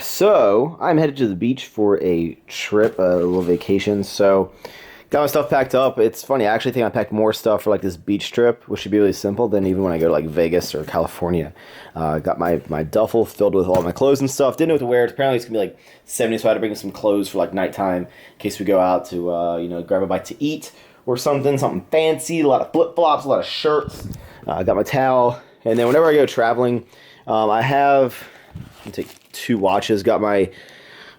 So, I'm headed to the beach for a trip, a little vacation. So, got my stuff packed up. It's funny, I actually think I packed more stuff for like this beach trip, which should be really simple, than even when I go to like Vegas or California. Got my duffel filled with all my clothes and stuff. Didn't know what to wear. Apparently, it's gonna be like 70, so I had to bring some clothes for like nighttime in case we go out to grab a bite to eat or something fancy. A lot of flip flops, a lot of shirts. Got my towel, and then whenever I go traveling, I have. I'll take 2 watches. Got my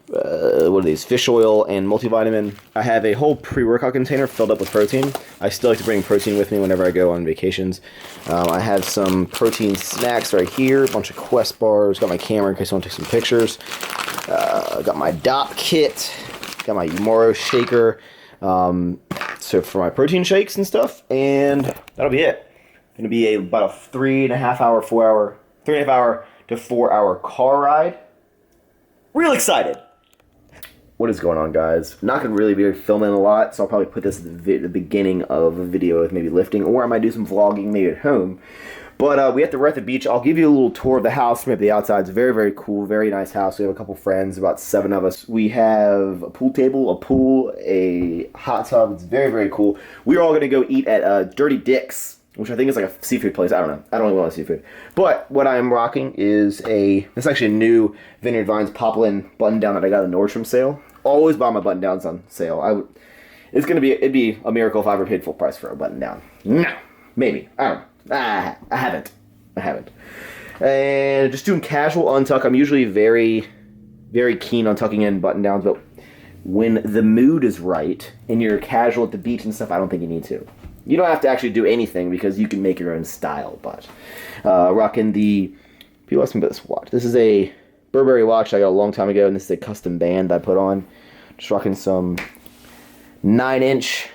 what are these, fish oil and multivitamin. I have a whole pre-workout container filled up with protein. I still like to bring protein with me whenever I go on vacations. I have some protein snacks right here, a bunch of Quest bars. Got my camera in case I want to take some pictures. Got my DOP kit. Got my Moro shaker. So for my protein shakes and stuff, and that'll be it. Gonna be about a 3.5 hour to 4 hour car ride. Real excited. What is going on, guys? I'm not going to really be filming a lot, so I'll probably put this at the beginning of a video with maybe lifting, or I might do some vlogging maybe at home. But we're at the beach. I'll give you a little tour of the house, maybe the outside. It's very, very cool, very nice house. We have a couple friends, about 7 of us. We have a pool table, a pool, a hot tub. It's very, very cool. We're all going to go eat at Dirty Dick's, which I think is like a seafood place. I don't know. I don't really want seafood. But what I'm rocking is it's actually a new Vineyard Vines Poplin button down that I got at the Nordstrom sale. Always buy my button downs on sale. It'd be a miracle if I ever paid full price for a button down. No, maybe. I don't know. I haven't. And just doing casual untuck. I'm usually very, very keen on tucking in button downs, but when the mood is right and you're casual at the beach and stuff, I don't think you need to. You don't have to actually do anything because you can make your own style, but rocking the... People ask me about this watch. This is a Burberry watch I got a long time ago, and this is a custom band I put on. Just rocking some 9-inch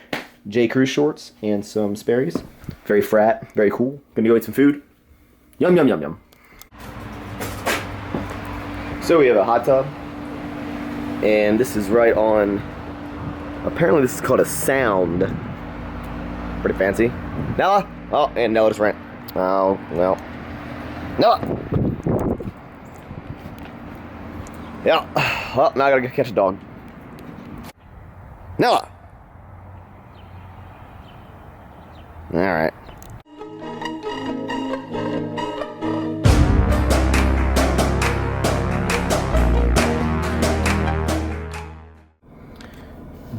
J. Crew shorts and some Sperry's. Very frat, very cool. Gonna go eat some food. Yum, yum, yum, yum. So we have a hot tub, and this is right on... Apparently this is called a Sound. Pretty fancy. Nella? Oh, and Nella just ran. Oh, well. Nella! Yeah. Well, now I gotta go catch a dog. Nella! Alright.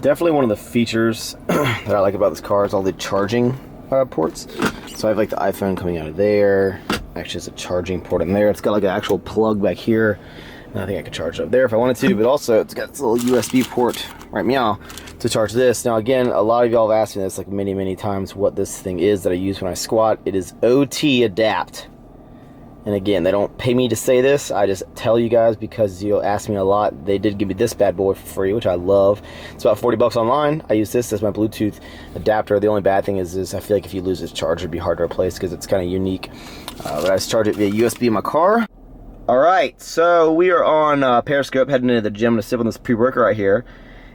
Definitely one of the features that I like about this car is all the charging ports. So I have like the iPhone coming out of there. Actually, it's a charging port in there. It's got like an actual plug back here. And I think I could charge it up there if I wanted to, but also it's got this little USB port right meow to charge this. Now again, a lot of y'all have asked me this like many times what this thing is that I use when I squat. It is OT Adapt. And again, they don't pay me to say this. I just tell you guys because you'll ask me a lot. They did give me this bad boy for free, which I love. It's about 40 bucks online. I use this as my Bluetooth adapter. The only bad thing is I feel like if you lose this charger, it'd be hard to replace because it's kind of unique. But I just charge it via USB in my car. All right, so we are on Periscope heading into the gym to sip on this pre-workout right here.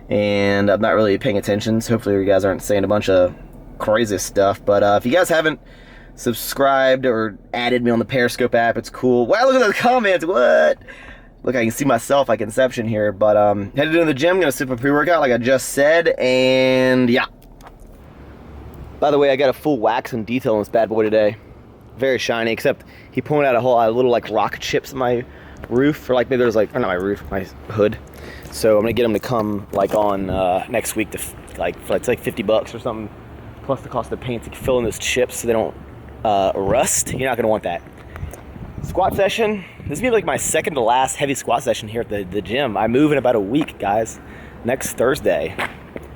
And I'm not really paying attention, so hopefully you guys aren't saying a bunch of crazy stuff. But if you guys haven't subscribed or added me on the Periscope app, it's cool. Wow, look at those comments. What? Look, I can see myself like Inception here. But headed into the gym, gonna sip a pre-workout like I just said, and yeah. By the way, I got a full wax and detail on this bad boy today. Very shiny, except he pointed out a whole little like rock chips in my roof, or like maybe there's like, or not my roof, my hood. So I'm gonna get him to come like on next week to it's like 50 bucks or something, plus the cost of the paint to fill in those chips so they don't rust. You're not gonna want that. Squat session. This is gonna be like my second to last heavy squat session here at the gym. I move in about a week, guys. Next Thursday.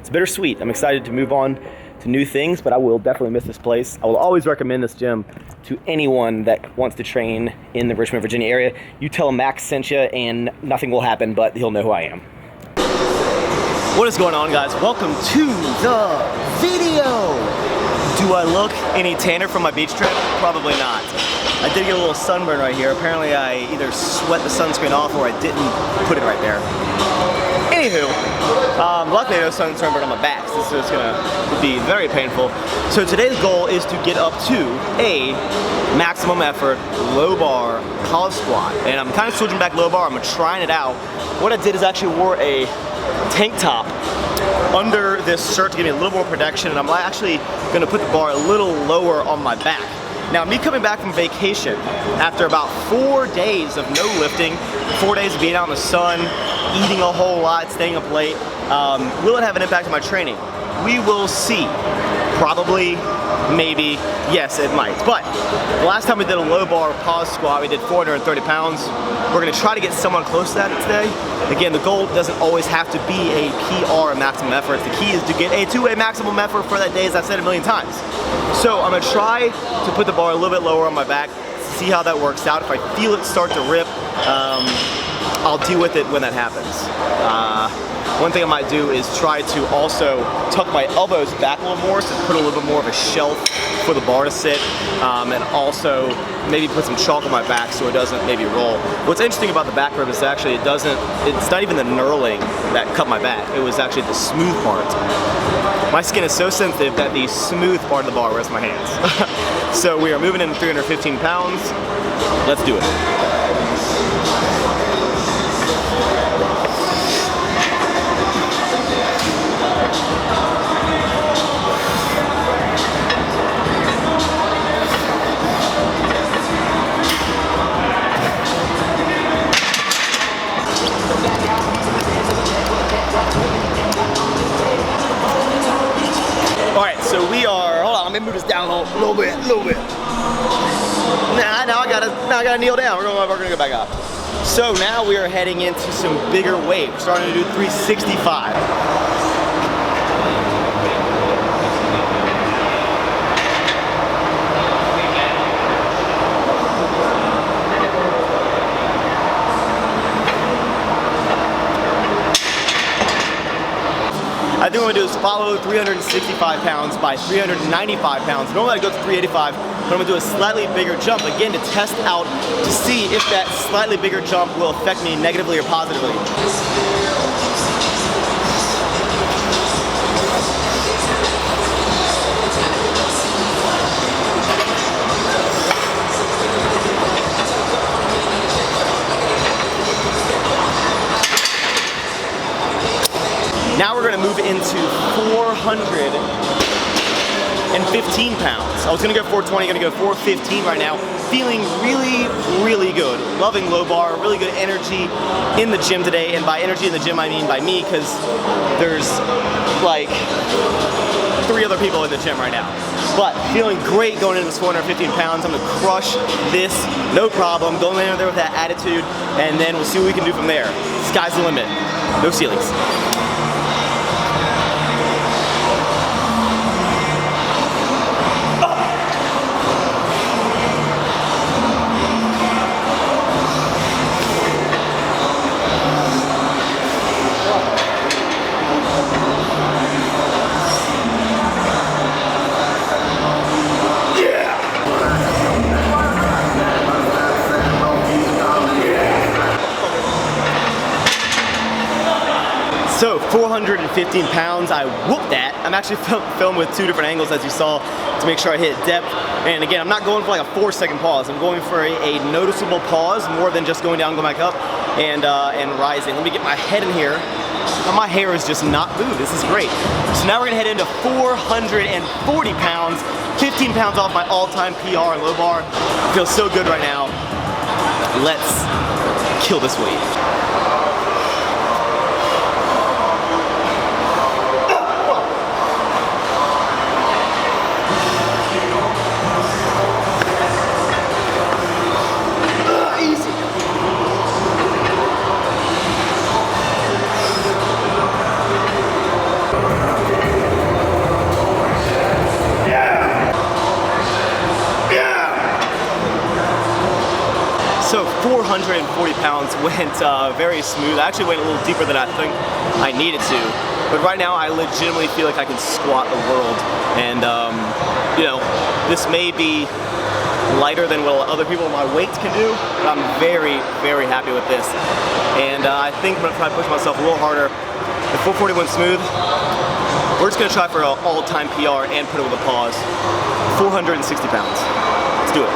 It's bittersweet. I'm excited to move on to new things, but I will definitely miss this place. I will always recommend this gym to anyone that wants to train in the Richmond, Virginia area. You tell him Max sent you and nothing will happen, but he'll know who I am. What is going on, guys? Welcome to the video. Do I look any tanner from my beach trip? Probably not. I did get a little sunburn right here. Apparently I either sweat the sunscreen off or I didn't put it right there. Anywho, luckily no sunburned on my back, so this is gonna be very painful. So today's goal is to get up to a maximum effort, low bar, collar squat. And I'm kind of switching back low bar, I'm trying it out. What I did is actually wore a tank top under this shirt to give me a little more protection, and I'm actually gonna put the bar a little lower on my back. Now, me coming back from vacation after about 4 days of no lifting, 4 days of being out in the sun, eating a whole lot, staying up late, will it have an impact on my training? We will see. Probably, maybe, yes, it might. But the last time we did a low bar pause squat, we did 430 pounds. We're gonna try to get someone close to that today. Again, the goal doesn't always have to be a PR, a maximum effort. The key is to get to a maximum effort for that day, as I've said a million times. So I'm gonna try to put the bar a little bit lower on my back, see how that works out. If I feel it start to rip, I'll deal with it when that happens. One thing I might do is try to also tuck my elbows back a little more, so put a little bit more of a shelf for the bar to sit, and also maybe put some chalk on my back so it doesn't maybe roll. What's interesting about the back rib is actually it's not even the knurling that cut my back, it was actually the smooth part. My skin is so sensitive that the smooth part of the bar rests my hands. So we are moving into 315 pounds. Let's do it. Alright, so we are, hold on, let me move this down a little bit. Now I gotta kneel down. We're gonna go back up. So now we are heading into some bigger weight. We're starting to do 365. I think what I'm gonna do is follow 365 pounds by 395 pounds. Normally I go to 385, but I'm gonna do a slightly bigger jump, again to test out, to see if that slightly bigger jump will affect me negatively or positively. Now we're gonna move into 415 pounds. I was gonna go 420, gonna go 415 right now. Feeling really, really good. Loving low bar, really good energy in the gym today. And by energy in the gym, I mean by me, because there's like 3 other people in the gym right now. But feeling great going into this 415 pounds. I'm gonna crush this, no problem. Going in there with that attitude, and then we'll see what we can do from there. Sky's the limit, no ceilings. So 415 pounds, I whooped that. I'm actually filming with 2 different angles, as you saw, to make sure I hit depth. And again, I'm not going for like a 4-second pause. I'm going for a noticeable pause, more than just going down, going back up, and rising. Let me get my head in here. My hair is just not moved. This is great. So now we're gonna head into 440 pounds, 15 pounds off my all-time PR and low bar. Feels so good right now. Let's kill this weight. So 440 pounds went very smooth. I actually went a little deeper than I think I needed to. But right now I legitimately feel like I can squat the world. And you know, this may be lighter than what other people my weight can do, but I'm very, very happy with this. And I think I'm gonna try to push myself a little harder The 440 went smooth. We're just gonna try for an all-time PR and put it with a pause. 460 pounds. Let's do it.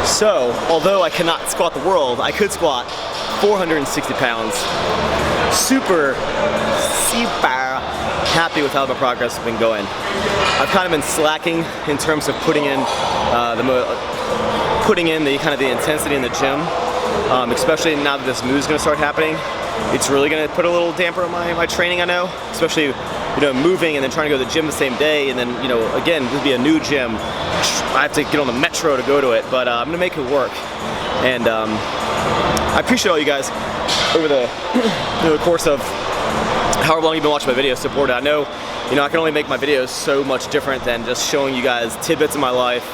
So, although I cannot squat the world, I could squat 460 pounds. Super happy with how my progress has been going. I've kind of been slacking in terms of putting in the kind of the intensity in the gym, especially now that this move is going to start happening. It's really going to put a little damper on my training, I know, especially moving and then trying to go to the gym the same day, and then again, this would be a new gym. I have to get on the metro to go to it, but I'm gonna make it work. And I appreciate all you guys over the course of however long you've been watching my videos, supported. I know, I can only make my videos so much different than just showing you guys tidbits of my life,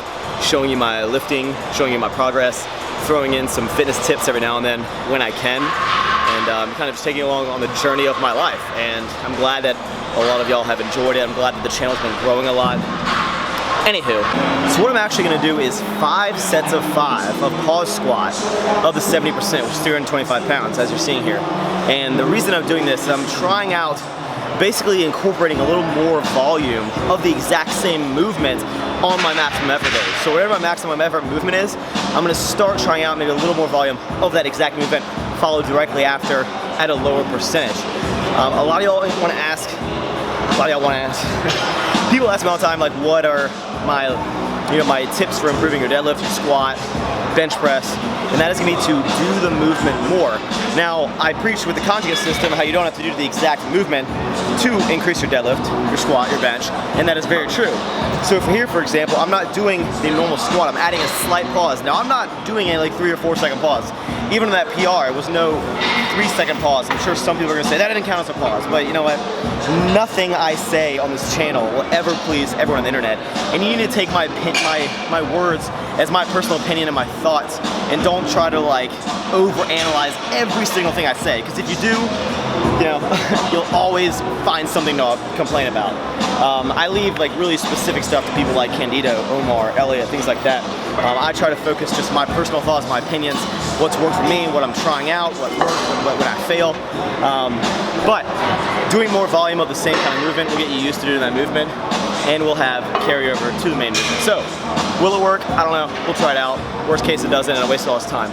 showing you my lifting, showing you my progress, throwing in some fitness tips every now and then when I can, and kind of just taking you along on the journey of my life. And I'm glad that a lot of y'all have enjoyed it. I'm glad that the channel's been growing a lot. Anywho, so what I'm actually gonna do is 5 sets of 5 of pause squat of the 70%, which is 325 pounds, as you're seeing here. And the reason I'm doing this is I'm trying out basically incorporating a little more volume of the exact same movement on my maximum effort days. So whatever my maximum effort movement is, I'm gonna start trying out maybe a little more volume of that exact movement, followed directly after at a lower percentage. A lot of y'all want to ask, people ask me all the time, like, what are my, my tips for improving your deadlift, your squat, bench press, and that is going to be to do the movement more. Now, I preach with the conjugate system how you don't have to do the exact movement to increase your deadlift, your squat, your bench, and that is very true. So for here, for example, I'm not doing the normal squat, I'm adding a slight pause. Now, I'm not doing a 3 or 4 second pause. Even in that PR, it was no 3-second pause. I'm sure some people are gonna say that didn't count as a pause, but you know what? Nothing I say on this channel will ever please everyone on the internet, and you need to take my words as my personal opinion and my thoughts, and don't try to overanalyze every single thing I say, because if you do, you'll always find something to complain about. I leave really specific stuff to people like Candido, Omar, Elliot, things like that. I try to focus just my personal thoughts, my opinions, what's worked for me, what I'm trying out, what works, when I fail. But doing more volume of the same kind of movement will get you used to doing that movement, and we'll have carryover to the main movement. So, will it work? I don't know. We'll try it out. Worst case, it doesn't, and I waste all this time.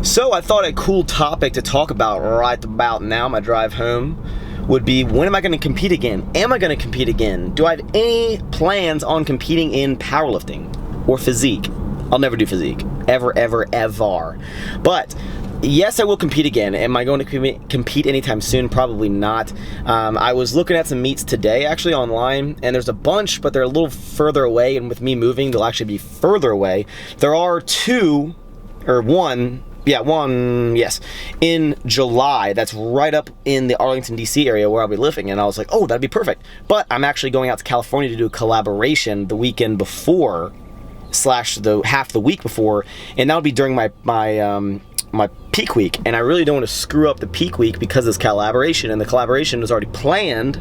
So I thought a cool topic to talk about right about now, my drive home, would be, when am I going to compete again? Am I going to compete again? Do I have any plans on competing in powerlifting or physique? I'll never do physique. Ever, ever, ever. But yes, I will compete again. Am I going to compete anytime soon? Probably not. I was looking at some meets today, actually, online, and there's a bunch, but they're a little further away, and with me moving, they'll actually be further away. There are one, yes, in July. That's right up in the Arlington, DC area where I'll be living, and I was like, oh, that'd be perfect. But I'm actually going out to California to do a collaboration the weekend before, / half the week before, and that'll be during my peak week, and I really don't want to screw up the peak week because of this collaboration, and the collaboration is already planned.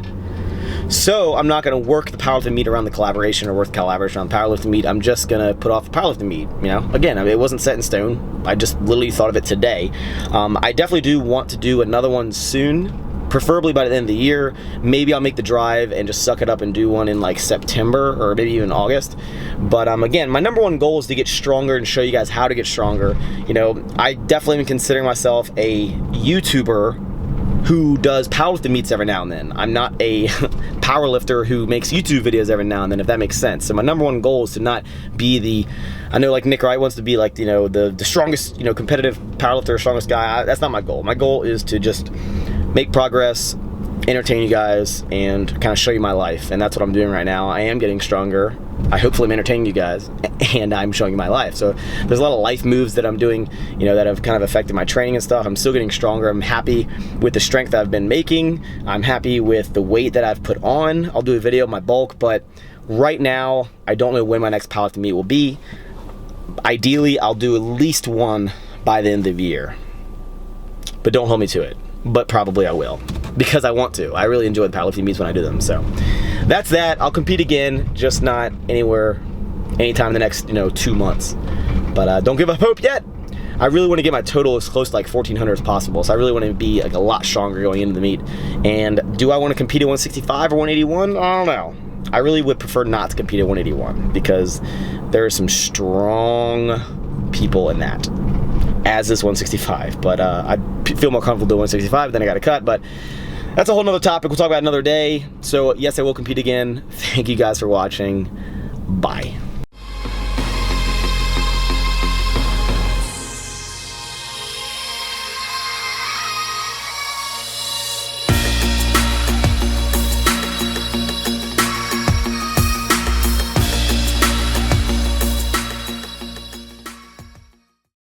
So I'm not going to work the powerlifting meet around the collaboration, or work the collaboration on the powerlifting meet. I'm just going to put off the powerlifting meet. Again, it wasn't set in stone. I just literally thought of it today. I definitely do want to do another one soon, preferably by the end of the year. Maybe I'll make the drive and just suck it up and do one in September, or maybe even August. But again, my number one goal is to get stronger and show you guys how to get stronger. I definitely am considering myself a YouTuber who does powerlifting meets every now and then. I'm not a powerlifter who makes YouTube videos every now and then, if that makes sense. So my number one goal is to not be I know Nick Wright wants to be the strongest, competitive powerlifter, strongest guy. That's not my goal. My goal is to just make progress, entertain you guys, and kind of show you my life, and that's what I'm doing right now. I am getting stronger, I hopefully am entertaining you guys, and I'm showing you my life. So there's a lot of life moves that I'm doing, you know, that have kind of affected my training and stuff. I'm still getting stronger. I'm happy with the strength that I've been making. I'm happy with the weight that I've put on. I'll do a video of my bulk, but right now, I don't know when my next powerlifting meet will be. Ideally, I'll do at least one by the end of the year, but don't hold me to it. But probably I will, because I want to. I really enjoy the powerlifting meets when I do them. So that's that. I'll compete again, just not anywhere, anytime in the next, 2 months. But don't give up hope yet. I really want to get my total as close to like 1,400 as possible. So I really want to be like a lot stronger going into the meet. And do I want to compete at 165 or 181? I don't know. I really would prefer not to compete at 181 because there are some strong people in that, as is 165. But I feel more comfortable doing 165, then I got to cut. But that's a whole nother topic. We'll talk about it another day. So yes, I will compete again. Thank you guys for watching. Bye.